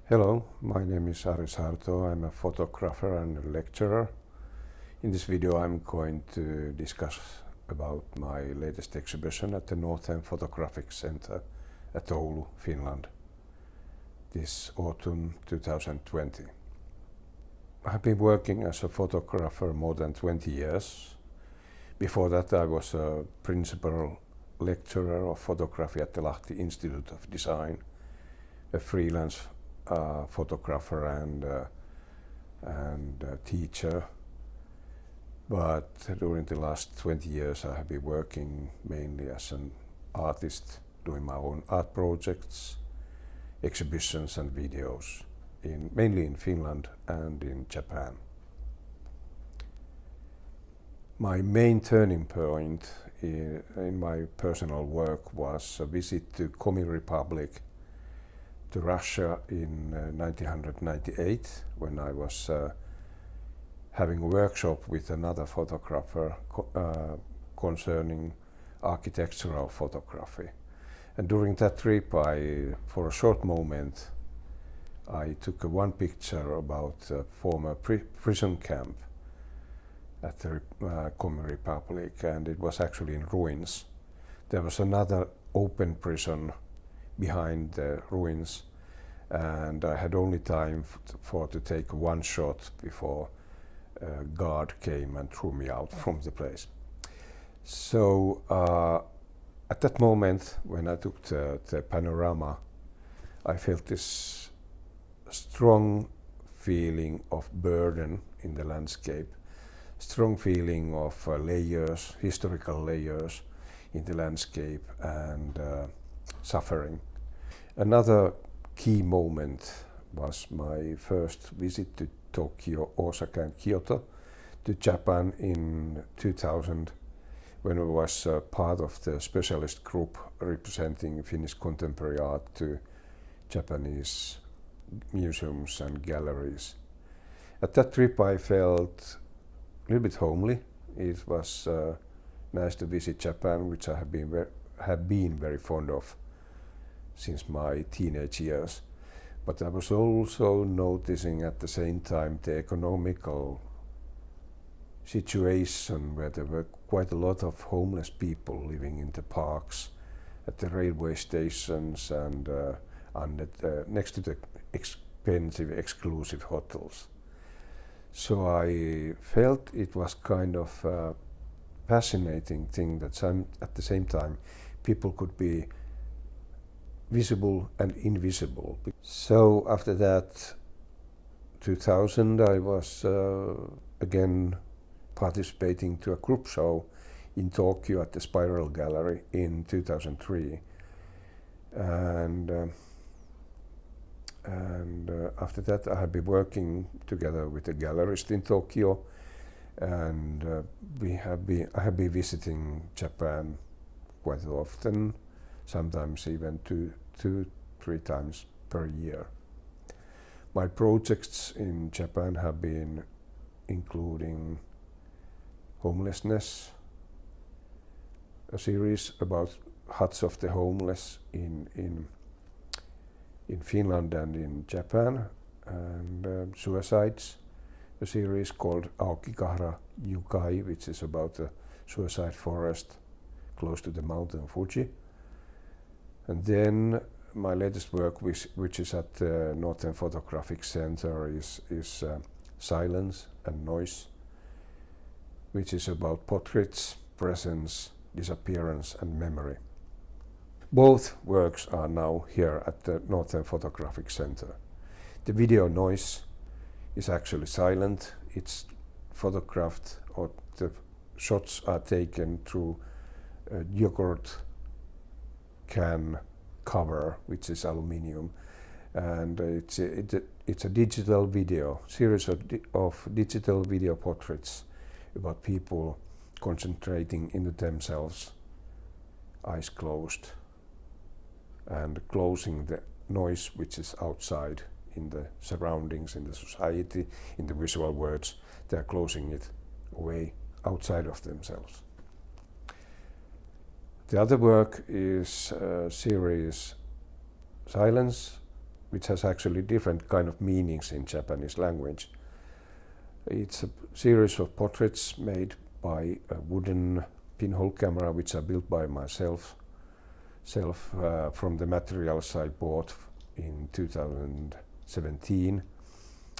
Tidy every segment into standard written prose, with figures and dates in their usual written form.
Hello, my name is Ari Saarto. I'm a photographer and a lecturer. In this video I'm going to discuss about my latest exhibition at the Northern Photographic Center at Oulu, Finland, this autumn 2020. I have been working as a photographer more than 20 years. Before that I was a principal lecturer of photography at the Lahti Institute of Design, a freelance photographer and teacher, but during the last 20 years I have been working mainly as an artist, doing my own art projects, exhibitions and videos, mainly in Finland and in Japan. My main turning point in my personal work was a visit to Komi Republic, to Russia in 1998, when I was having a workshop with another photographer concerning architectural photography. And during that trip, for a short moment, I took one picture about a former prison camp at the Komi Republic, and it was actually in ruins. There was another open prison behind the ruins, and I had only time to take one shot before a guard came and threw me out from the place. So at that moment, when I took the panorama, I felt this strong feeling of burden in the landscape, strong feeling of layers, historical layers in the landscape, and suffering. Another key moment was my first visit to Tokyo, Osaka and Kyoto, to Japan in 2000, when I was part of the specialist group representing Finnish contemporary art to Japanese museums and galleries. At that trip I felt a little bit homely. It was nice to visit Japan, which I have been very fond of since my teenage years. But I was also noticing at the same time the economical situation where there were quite a lot of homeless people living in the parks, at the railway stations, and next to the expensive, exclusive hotels. So I felt it was kind of a fascinating thing that at the same time people could be visible and invisible. So after that, 2000, I was again participating to a group show in Tokyo at the Spiral Gallery in 2003. And after that I have been working together with a gallerist in Tokyo, and I have been visiting Japan quite often, sometimes even two, 3 times per year. My projects in Japan have been including homelessness, a series about huts of the homeless in Finland and in Japan, and suicides, a series called Aokigahara Yukai, which is about a suicide forest close to the mountain Fuji. And then my latest work, which is at the Northern Photographic Center, is Silence and Noise, which is about portraits, presence, disappearance and memory. Both works are now here at the Northern Photographic Center. The video Noise is actually silent. It's photographed, or the shots are taken through a yogurt can cover, which is aluminium, and it's a digital video, series of digital video portraits about people concentrating into themselves, eyes closed, and closing the noise which is outside in the surroundings, in the society, in the visual words. They are closing it away outside of themselves. The other work is a series Silence, which has actually different kind of meanings in Japanese language. It's a series of portraits made by a wooden pinhole camera, which I built by myself from the materials I bought in 2017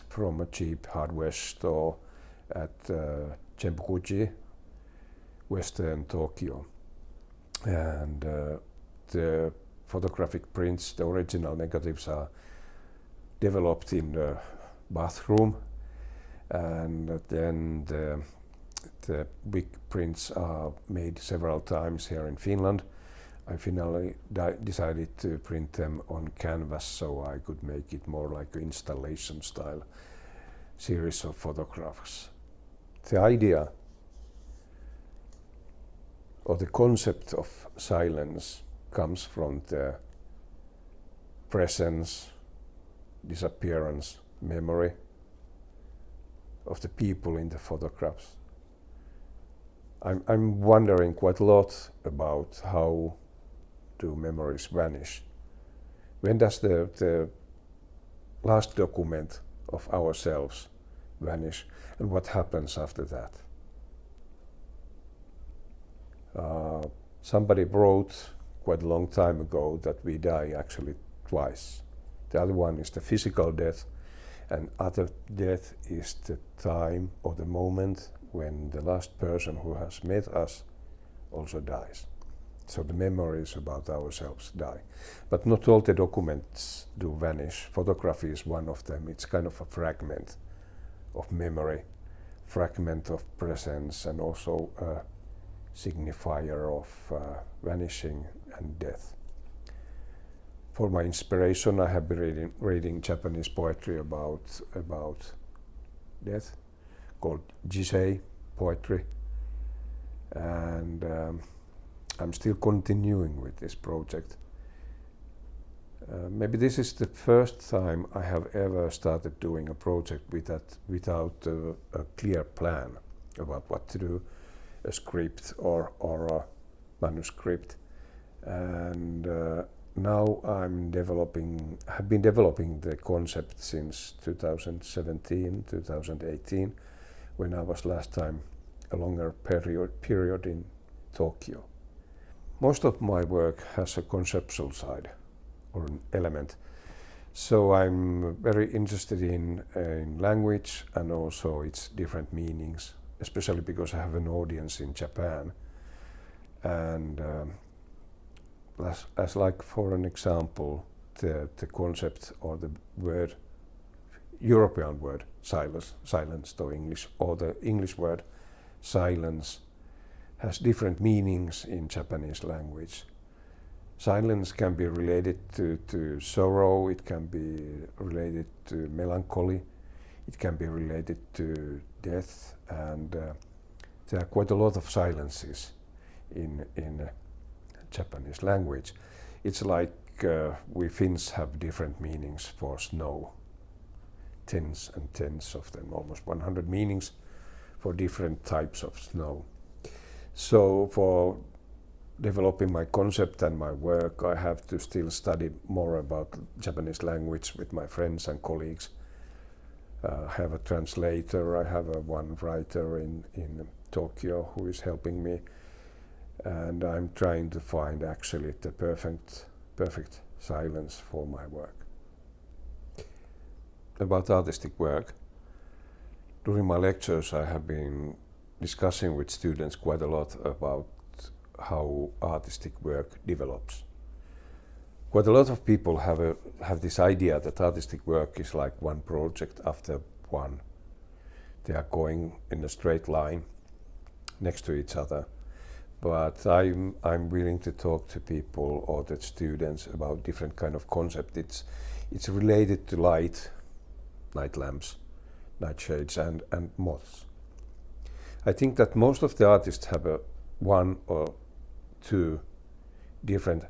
from a cheap hardware store at Chenpukuji, Western Tokyo. And the photographic prints, the original negatives, are developed in the bathroom, and then the big prints are made several times here in Finland. I finally decided to print them on canvas so I could make it more like an installation style series of photographs. The idea or the concept of silence comes from the presence, disappearance, memory of the people in the photographs. I'm wondering quite a lot about how do memories vanish. When does the last document of ourselves vanish, and what happens after that? Somebody wrote quite a long time ago that we die actually twice. The other one is the physical death, and other death is the time or the moment when the last person who has met us also dies. So the memories about ourselves die. But not all the documents do vanish. Photography is one of them. It's kind of a fragment of memory, fragment of presence, and also a signifier of vanishing and death. For my inspiration, I have been reading Japanese poetry about death, called Jisei poetry, and I'm still continuing with this project. Maybe this is the first time I have ever started doing a project without a clear plan about what to do, a script or a manuscript, and now have been developing the concept since 2017, 2018, when I was last time a longer period in Tokyo. Most of my work has a conceptual side or an element, so I'm very interested in language and also its different meanings, especially because I have an audience in Japan. And as like for an example, the concept or the word, European word silence to English, or the English word silence has different meanings in Japanese language. Silence can be related to sorrow, it can be related to melancholy, it can be related to death, and there are quite a lot of silences in Japanese language. It's like we Finns have different meanings for snow, tens and tens of them, almost 100 meanings for different types of snow. So for developing my concept and my work, I have to still study more about Japanese language with my friends and colleagues. I have a translator, I have one writer in Tokyo who is helping me, and I'm trying to find actually the perfect silence for my work. About artistic work, during my lectures I have been discussing with students quite a lot about how artistic work develops. Quite a lot of people have this idea that artistic work is like one project after one. They are going in a straight line next to each other. But I'm willing to talk to people or the students about different kind of concept. It's related to light, night lamps, night shades, and moths. I think that most of the artists have one or two different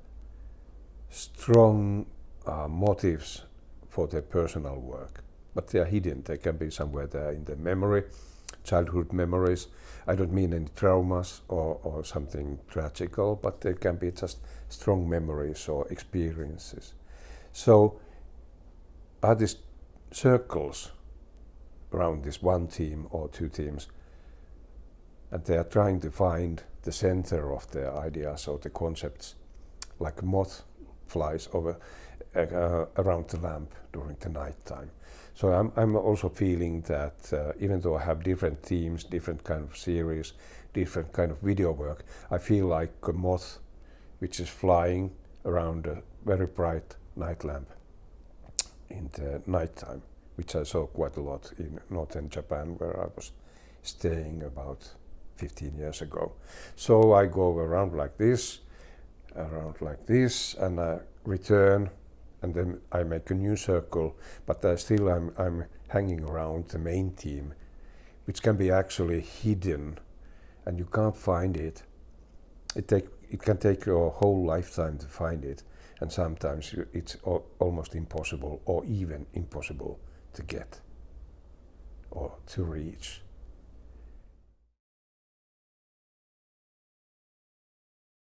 strong motives for their personal work, but they are hidden. They can be somewhere there in the memory, childhood memories. I don't mean any traumas or something tragical, but they can be just strong memories or experiences. So are these circles around this one theme or two themes, and they are trying to find the center of their ideas or the concepts, like a moth flies over around the lamp during the night time. So I'm also feeling that even though I have different themes, different kind of series, different kind of video work, I feel like a moth which is flying around a very bright night lamp in the night time, which I saw quite a lot in northern Japan, where I was staying about 15 years ago. So I go around like this, and I return, and then I make a new circle, but still I'm hanging around the main theme, which can be actually hidden, and you can't find it. It can take your whole lifetime to find it, and sometimes it's almost impossible, or even impossible to get or to reach.